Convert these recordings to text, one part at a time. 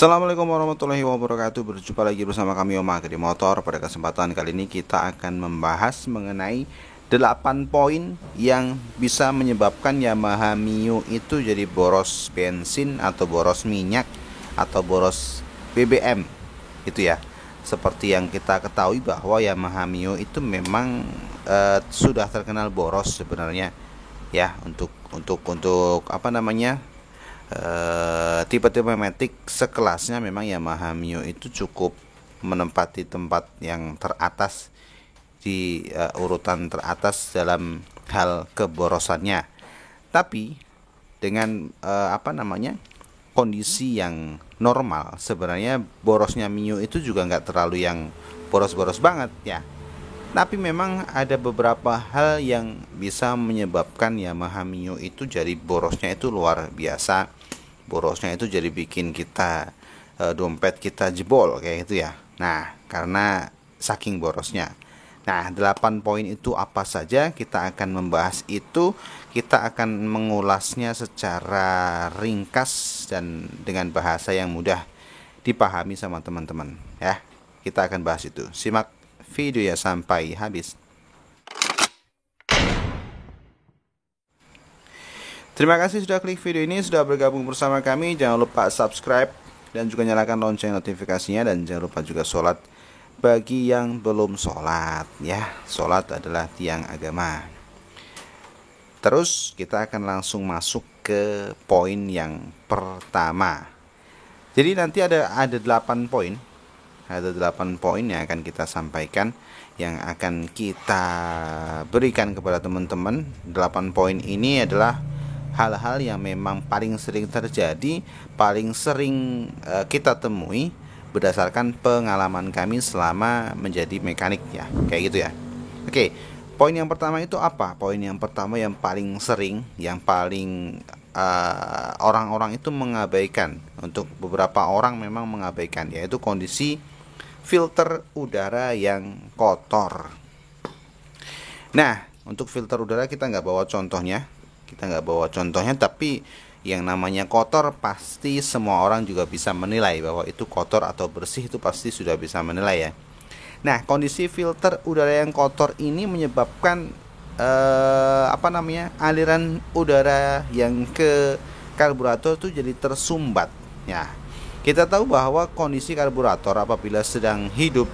Assalamualaikum warahmatullahi wabarakatuh. Berjumpa lagi bersama kami Om Agri Motor. Pada kesempatan kali ini kita akan membahas mengenai 8 poin yang bisa menyebabkan Yamaha Mio itu jadi boros bensin atau boros minyak atau boros BBM. Itu ya. Seperti yang kita ketahui bahwa Yamaha Mio itu memang sudah terkenal boros sebenarnya ya, untuk apa namanya, tipe-tipe matic sekelasnya memang Yamaha Mio itu cukup menempati tempat yang teratas di urutan teratas dalam hal keborosannya. Tapi dengan kondisi yang normal, sebenarnya borosnya Mio itu juga nggak terlalu yang boros-boros banget ya. Tapi memang ada beberapa hal yang bisa menyebabkan Yamaha Mio itu jadi borosnya itu luar biasa. Borosnya itu jadi bikin kita dompet kita jebol kayak gitu ya. Nah, karena saking borosnya. Nah, 8 poin itu apa saja? Kita akan membahas itu. Kita akan mengulasnya secara ringkas dan dengan bahasa yang mudah dipahami sama teman-teman ya. Kita akan bahas itu. Simak videonya sampai habis. Terima kasih sudah klik video ini, sudah bergabung bersama kami. Jangan lupa subscribe dan juga nyalakan lonceng notifikasinya, dan jangan lupa juga sholat bagi yang belum sholat ya. Sholat adalah tiang agama. Terus kita akan langsung masuk ke poin yang pertama. Jadi nanti ada 8 poin. Ada 8 poin yang akan kita sampaikan, yang akan kita berikan kepada teman-teman. 8 poin ini adalah hal-hal yang memang paling sering terjadi, paling sering kita temui berdasarkan pengalaman kami selama menjadi mekanik ya, kayak gitu ya. Oke, poin yang pertama itu apa? Poin yang pertama yang paling sering, yang paling orang-orang itu mengabaikan, untuk beberapa orang memang mengabaikan, yaitu kondisi filter udara yang kotor. Nah, untuk filter udara kita nggak bawa contohnya, tapi yang namanya kotor pasti semua orang juga bisa menilai bahwa itu kotor atau bersih, itu pasti sudah bisa menilai ya. Nah, kondisi filter udara yang kotor ini menyebabkan aliran udara yang ke karburator itu jadi tersumbat ya. Kita tahu bahwa kondisi karburator apabila sedang hidup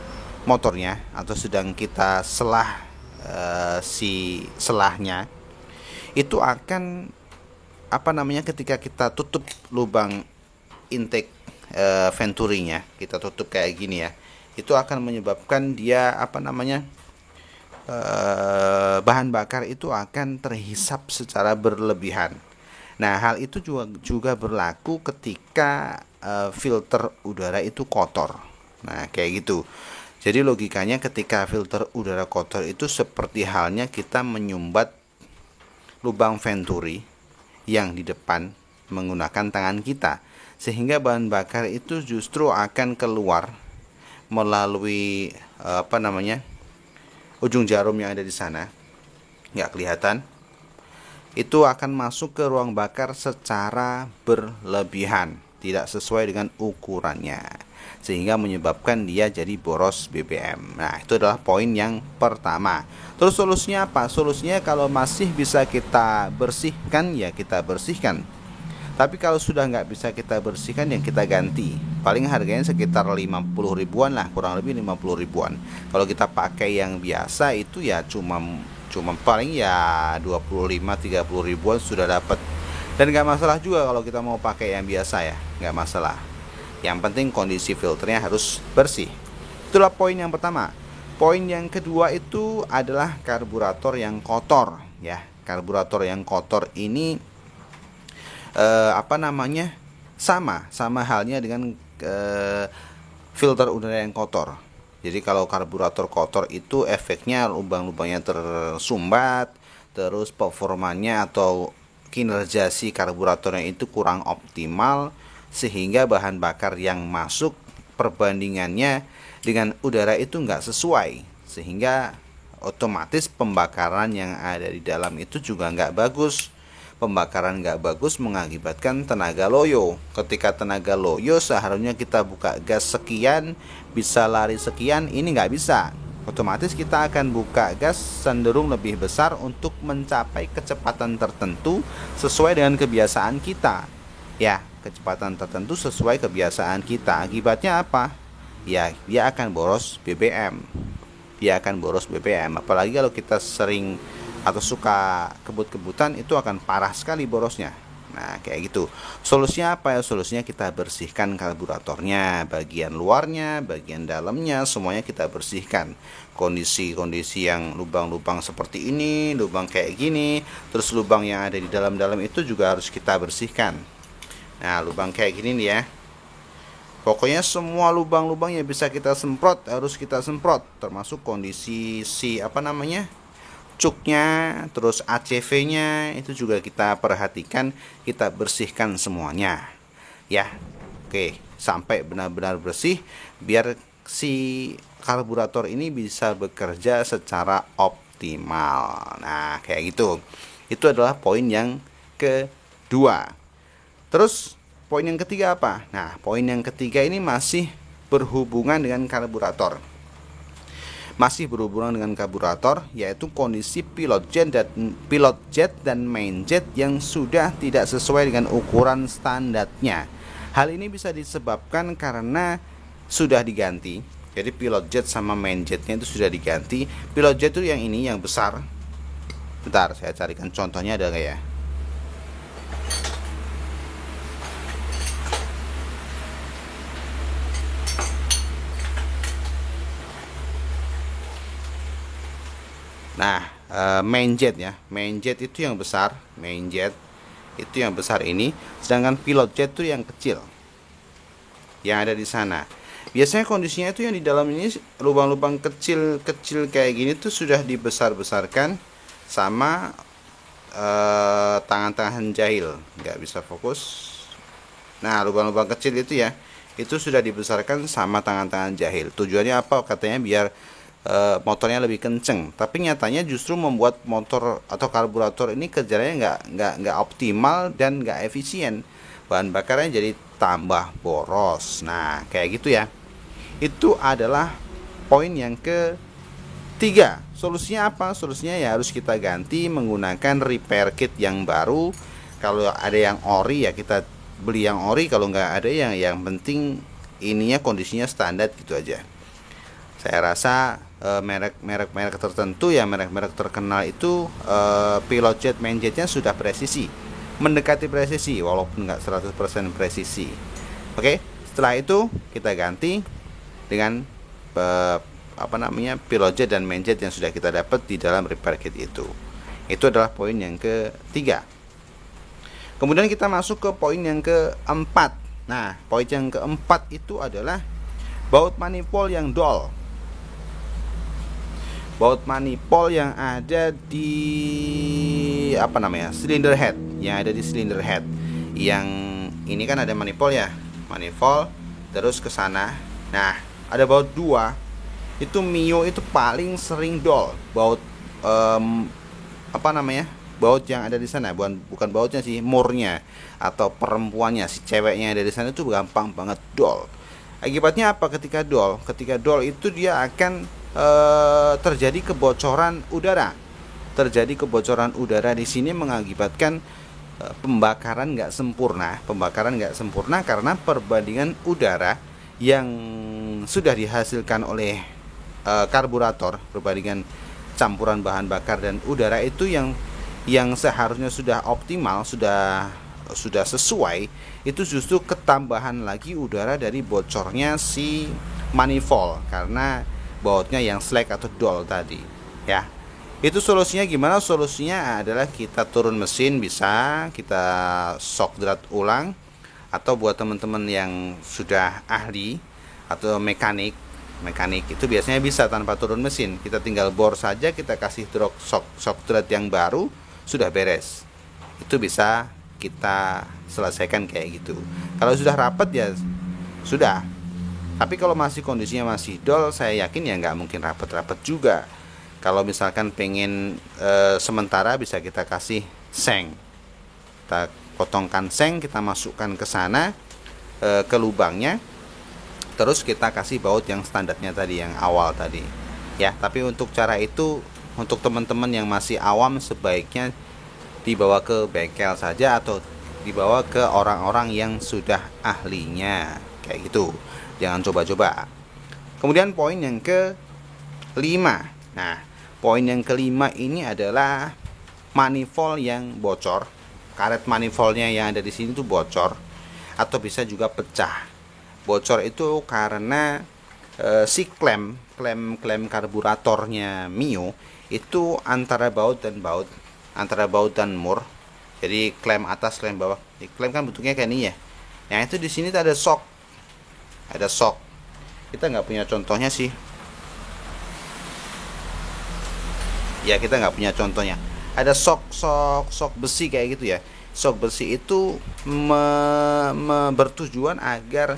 motornya atau sedang kita selah si selahnya, itu akan ketika kita tutup lubang intake venturinya, kita tutup kayak gini ya, itu akan menyebabkan dia bahan bakar itu akan terhisap secara berlebihan. Nah, hal itu juga berlaku ketika filter udara itu kotor. Nah, kayak gitu. Jadi logikanya ketika filter udara kotor itu seperti halnya kita menyumbat lubang venturi yang di depan menggunakan tangan kita, sehingga bahan bakar itu justru akan keluar melalui ujung jarum yang ada di sana, nggak kelihatan. Itu akan masuk ke ruang bakar secara berlebihan, tidak sesuai dengan ukurannya, sehingga menyebabkan dia jadi boros BBM. Nah, itu adalah poin yang pertama. Terus solusinya apa? Solusinya kalau masih bisa kita bersihkan ya kita bersihkan. Tapi kalau sudah nggak bisa kita bersihkan, yang kita ganti. Paling harganya sekitar 50 ribuan lah, kurang lebih 50 ribuan. Kalau kita pakai yang biasa itu ya cuma paling ya 25-30 ribuan sudah dapat. Dan nggak masalah juga kalau kita mau pakai yang biasa ya, nggak masalah. Yang penting kondisi filternya harus bersih. Itulah poin yang pertama. Poin yang kedua itu adalah karburator yang kotor ya. Karburator yang kotor ini sama halnya dengan filter udara yang kotor. Jadi kalau karburator kotor itu efeknya lubang-lubangnya tersumbat, terus performanya atau kinerja si karburatornya itu kurang optimal, sehingga bahan bakar yang masuk perbandingannya dengan udara itu nggak sesuai, sehingga otomatis pembakaran yang ada di dalam itu juga nggak bagus. pembakaran nggak bagus mengakibatkan tenaga loyo. Ketika tenaga loyo seharusnya kita buka gas sekian, bisa lari sekian, ini nggak bisa. Otomatis kita akan buka gas cenderung lebih besar untuk mencapai kecepatan tertentu sesuai dengan kebiasaan kita. Ya, kecepatan tertentu sesuai kebiasaan kita. Akibatnya apa? Ya, dia akan boros BBM. Dia akan boros BBM. Apalagi kalau kita sering atau suka kebut-kebutan, itu akan parah sekali borosnya. Nah, kayak gitu. Solusinya apa ya? Solusinya kita bersihkan karburatornya, bagian luarnya, bagian dalamnya, semuanya kita bersihkan. Kondisi-kondisi yang lubang-lubang seperti ini, lubang kayak gini, terus lubang yang ada di dalam-dalam itu juga harus kita bersihkan. Nah, lubang kayak gini nih ya. Pokoknya semua lubang-lubang yang bisa kita semprot harus kita semprot, termasuk kondisi cuknya, terus ACV-nya itu juga kita perhatikan, kita bersihkan semuanya. Ya. Oke, sampai benar-benar bersih biar si karburator ini bisa bekerja secara optimal. Nah, kayak gitu. Itu adalah poin yang kedua. Terus poin yang ketiga apa? Nah, poin yang ketiga ini masih berhubungan dengan karburator. Masih berhubungan dengan karburator, yaitu kondisi pilot jet dan main jet yang sudah tidak sesuai dengan ukuran standarnya. Hal ini bisa disebabkan karena sudah diganti. Jadi pilot jet sama main jetnya itu sudah diganti. Pilot jet itu yang ini, yang besar. Bentar, saya carikan contohnya ada nggak ya? Nah, main jet ya, main jet itu yang besar, main jet itu yang besar ini, sedangkan pilot jet itu yang kecil, yang ada di sana. Biasanya kondisinya itu yang di dalam ini lubang-lubang kecil-kecil kayak gini tuh sudah dibesar-besarkan sama tangan-tangan jahil, nggak bisa fokus. Nah, lubang-lubang kecil itu ya, itu sudah dibesarkan sama tangan-tangan jahil. Tujuannya apa? Katanya biar motornya lebih kenceng, tapi nyatanya justru membuat motor atau karburator ini kerjanya nggak optimal dan nggak efisien. Bahan bakarnya jadi tambah boros. Nah, kayak gitu ya. Itu adalah poin yang ketiga. Solusinya apa? Solusinya ya harus kita ganti menggunakan repair kit yang baru. Kalau ada yang ori ya kita beli yang ori, kalau nggak ada yang penting ininya kondisinya standar gitu aja. Saya rasa merek-merek tertentu ya, merek-merek terkenal itu pilot jet, main jetnya sudah presisi, mendekati presisi walaupun nggak 100% presisi. Oke, setelah itu kita ganti dengan pilot jet dan main jet yang sudah kita dapat di dalam repair kit itu. Itu adalah poin yang ketiga. Kemudian kita masuk ke poin yang keempat. Nah, poin yang keempat itu adalah baut manifold yang dol. Baut manifold yang ada di cylinder head, yang ada di cylinder head. Yang ini kan ada manifold ya, manifold terus ke sana. Nah, ada baut dua. Itu Mio itu paling sering dol. Baut baut yang ada di sana, bukan bautnya sih, murnya atau perempuannya, si ceweknya yang ada di sana itu gampang banget dol. Akibatnya apa ketika dol? Ketika dol itu dia akan terjadi kebocoran udara. Terjadi kebocoran udara di sini mengakibatkan pembakaran nggak sempurna. Pembakaran nggak sempurna karena perbandingan udara yang sudah dihasilkan oleh karburator, perbandingan campuran bahan bakar dan udara itu yang seharusnya sudah optimal, sudah sesuai, itu justru ketambahan lagi udara dari bocornya si manifold karena bautnya yang slack atau dol tadi ya. Itu solusinya gimana? Solusinya adalah kita turun mesin, bisa kita shock drat ulang, atau buat teman-teman yang sudah ahli atau mekanik itu biasanya bisa tanpa turun mesin, kita tinggal bor saja, kita kasih shock drat yang baru, sudah beres. Itu bisa kita selesaikan kayak gitu. Kalau sudah rapat ya sudah. Tapi kalau masih kondisinya masih dol, saya yakin ya nggak mungkin rapat-rapat juga. Kalau misalkan pengen sementara bisa kita kasih seng. kita potongkan seng, kita masukkan ke sana, ke lubangnya, terus kita kasih baut yang standarnya tadi, yang awal tadi ya. Tapi untuk cara itu, untuk teman-teman yang masih awam, sebaiknya dibawa ke bengkel saja atau dibawa ke orang-orang yang sudah ahlinya, kayak gitu. Jangan coba-coba. Kemudian poin yang kelima. Nah, poin yang kelima ini adalah manifold yang bocor. Karet manifoldnya yang ada di sini tuh bocor atau bisa juga pecah. Bocor itu karena si klem karburatornya Mio itu antara baut dan mur. Jadi klem atas, klem bawah. Klem kan bentuknya kayak ini ya. Nah, itu di sini tuh ada shock. Ada shock. Kita nggak punya contohnya sih. Ya, kita nggak punya contohnya. Ada shock besi kayak gitu ya. Shock besi itu bertujuan agar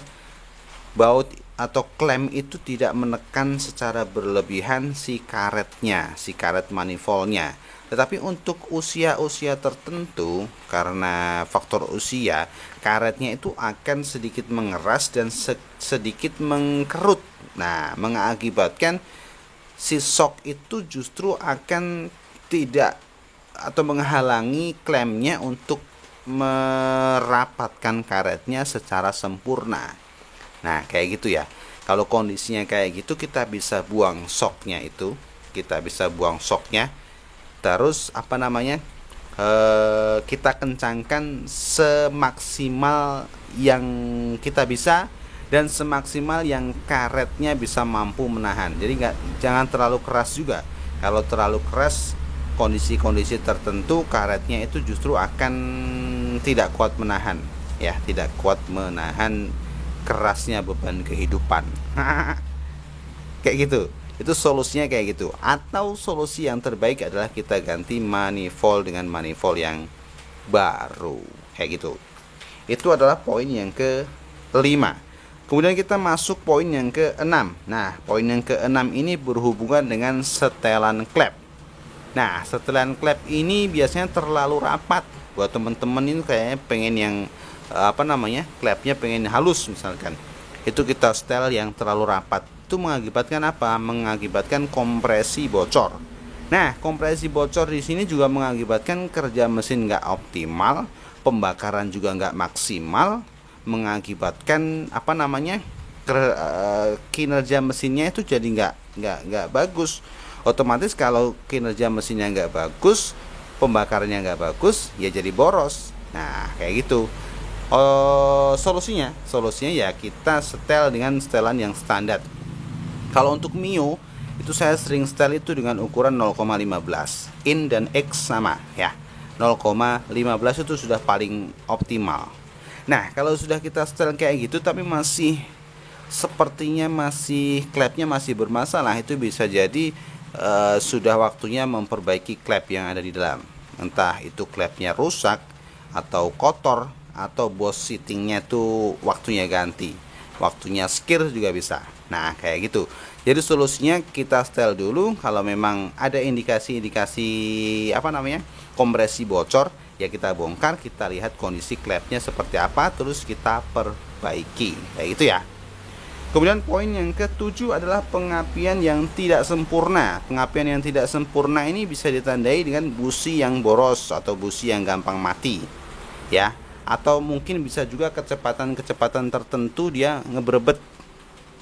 baut atau klem itu tidak menekan secara berlebihan si karetnya, si karet manifoldnya. Tetapi untuk usia-usia tertentu, karena faktor usia, karetnya itu akan sedikit mengeras dan sedikit mengkerut. Nah, mengakibatkan si shock itu justru akan tidak atau menghalangi klemnya untuk merapatkan karetnya secara sempurna. Nah, kayak gitu ya. Kalau kondisinya kayak gitu, kita bisa buang shocknya itu. Kita bisa buang shocknya. Terus kita kencangkan semaksimal yang kita bisa dan semaksimal yang karetnya bisa mampu menahan. Jadi jangan terlalu keras juga. Kalau terlalu keras, kondisi-kondisi tertentu karetnya itu justru akan tidak kuat menahan, ya, tidak kuat menahan kerasnya beban kehidupan. Kayak gitu. Itu solusinya kayak gitu. Atau solusi yang terbaik adalah kita ganti manifold dengan manifold yang baru, kayak gitu. Itu adalah poin yang kelima. Kemudian kita masuk poin yang keenam. Nah, poin yang keenam ini berhubungan dengan setelan klep. Nah, setelan klep ini biasanya terlalu rapat. Buat teman-teman ini kayaknya pengen yang klepnya pengen halus misalkan. Itu kita setel yang terlalu rapat. Itu mengakibatkan apa? Mengakibatkan kompresi bocor. Nah, kompresi bocor di sini juga mengakibatkan kerja mesin nggak optimal, pembakaran juga nggak maksimal, mengakibatkan kinerja mesinnya itu jadi nggak bagus. Otomatis kalau kinerja mesinnya nggak bagus, pembakarannya nggak bagus, ya jadi boros. Nah, kayak gitu. Solusinya ya kita setel dengan setelan yang standar. Kalau untuk Mio itu saya sering setel itu dengan ukuran 0,15. In dan X sama ya. 0,15 itu sudah paling optimal. Nah, kalau sudah kita setel kayak gitu tapi sepertinya klepnya masih bermasalah, itu bisa jadi sudah waktunya memperbaiki klep yang ada di dalam. Entah itu klepnya rusak atau kotor, atau bos seatingnya tuh waktunya ganti, waktunya skir juga bisa. Nah, kayak gitu. Jadi solusinya kita setel dulu. Kalau memang ada indikasi-indikasi kompresi bocor, ya kita bongkar, kita lihat kondisi klepnya seperti apa, terus kita perbaiki, kayak gitu ya. Kemudian poin yang ketujuh adalah pengapian yang tidak sempurna. Pengapian yang tidak sempurna ini bisa ditandai dengan busi yang boros atau busi yang gampang mati, ya. Atau mungkin bisa juga kecepatan tertentu dia ngebrebet,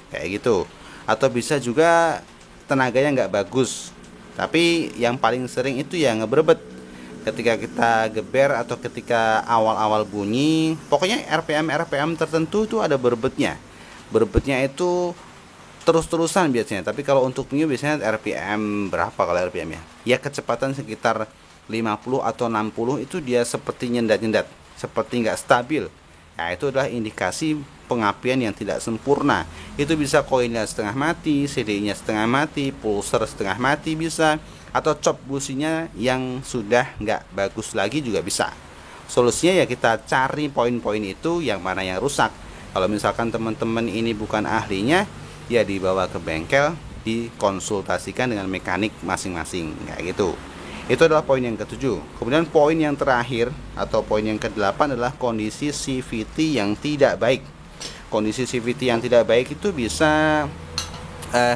kayak gitu. Atau bisa juga tenaganya nggak bagus. Tapi yang paling sering itu ya ngebrebet. Ketika kita geber atau ketika awal-awal bunyi, pokoknya RPM tertentu itu ada berebetnya. Berebetnya itu terus-terusan biasanya. Tapi kalau untuk Mio biasanya RPM berapa kalau RPM ya? Ya kecepatan sekitar 50 atau 60 itu dia seperti nyendat-nyendat, seperti nggak stabil. Nah, itu adalah indikasi pengapian yang tidak sempurna. Itu bisa koinnya setengah mati, CDI-nya setengah mati, pulser setengah mati bisa, atau cop businya yang sudah nggak bagus lagi juga bisa. Solusinya ya kita cari poin-poin itu yang mana yang rusak. Kalau misalkan teman-teman ini bukan ahlinya, ya dibawa ke bengkel, dikonsultasikan dengan mekanik masing-masing, kayak gitu. Itu adalah poin yang ketujuh. Kemudian poin yang terakhir atau poin yang kedelapan adalah kondisi CVT yang tidak baik. Kondisi CVT yang tidak baik itu bisa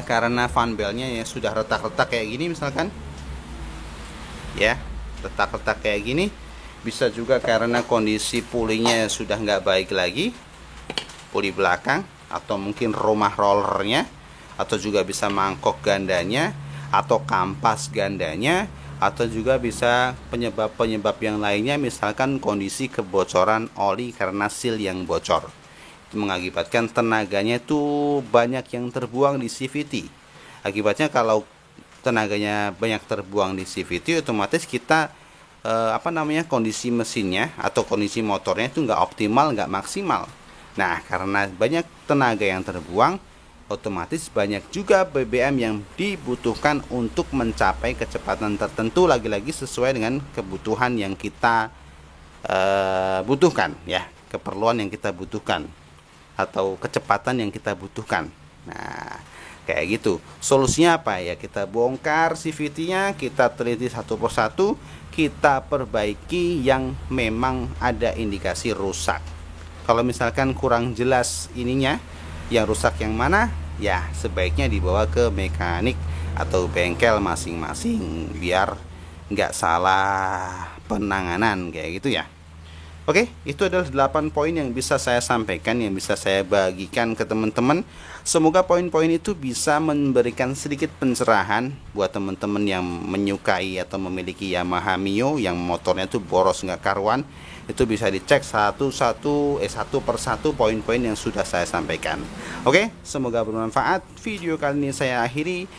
karena fan belnya ya sudah retak-retak kayak gini misalkan, ya retak-retak kayak gini. Bisa juga karena kondisi pulinya sudah nggak baik lagi, puli belakang, atau mungkin rumah rollernya, atau juga bisa mangkok gandanya, atau kampas gandanya, atau juga bisa penyebab-penyebab yang lainnya, misalkan kondisi kebocoran oli karena seal yang bocor. Itu mengakibatkan tenaganya tuh banyak yang terbuang di CVT. Akibatnya kalau tenaganya banyak terbuang di CVT, otomatis kita kondisi mesinnya atau kondisi motornya itu nggak optimal, nggak maksimal. Nah, karena banyak tenaga yang terbuang, otomatis banyak juga BBM yang dibutuhkan untuk mencapai kecepatan tertentu, lagi-lagi sesuai dengan kebutuhan yang kita butuhkan, ya, keperluan yang kita butuhkan atau kecepatan yang kita butuhkan. Nah, kayak gitu. Solusinya apa ya? Kita bongkar CVT-nya, kita teliti satu persatu, kita perbaiki yang memang ada indikasi rusak. Kalau misalkan kurang jelas ininya, yang rusak yang mana, ya sebaiknya dibawa ke mekanik atau bengkel masing-masing biar nggak salah penanganan kayak gitu ya. Oke, itu adalah 8 poin yang bisa saya sampaikan, yang bisa saya bagikan ke teman-teman. Semoga poin-poin itu bisa memberikan sedikit pencerahan buat teman-teman yang menyukai atau memiliki Yamaha Mio yang motornya itu boros nggak karuan. Itu bisa dicek satu per satu poin-poin yang sudah saya sampaikan. Oke, semoga bermanfaat. Video kali ini saya akhiri.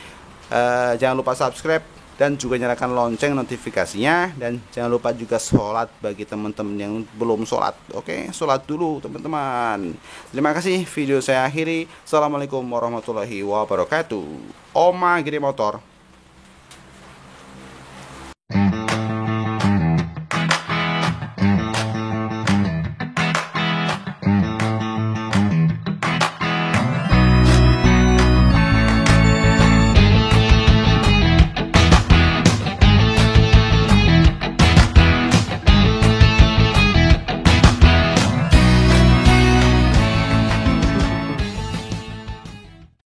Jangan lupa subscribe dan juga nyalakan lonceng notifikasinya, dan jangan lupa juga sholat bagi teman-teman yang belum sholat. Oke, sholat dulu teman-teman. Terima kasih, video saya akhiri. Assalamualaikum warahmatullahi wabarakatuh. Oma Gede Motor.